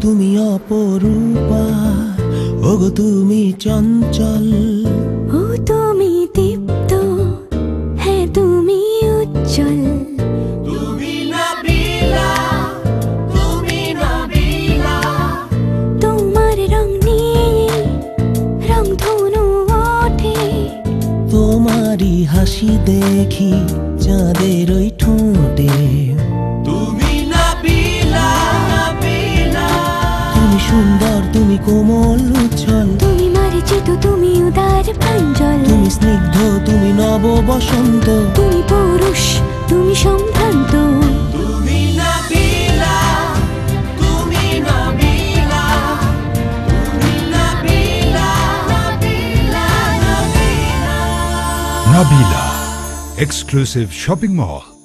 তুমি অপরূপা, ওগো তুমি চঞ্চল। ও তুমি দীপ্ত, হ্যাঁ তুমি উজ্জ্বল। তুমি নাবিলা, তুমি নাবিলা। তোমার রং নিয়ে রংধনু ওঠে। তোমারই হাসি দেখি চাঁদের ওই ঠোঁটে। তুমি নাবিলা, নাবিলা। তুমি সুন্দর, তুমি কোমল উচ্ছল। তুমি মার্জিত, তুমি উদার প্রাঞ্জল। তুমি স্নিগ্ধ, তুমি নব বসন্ত। তুমি পুরুষ, তুমি সম্ভ্রান্ত। তুমি নাবিলা, তুমি নাবিলা। তুমি Nabila, Nabila, Nabila. Nabila, exclusive shopping mall.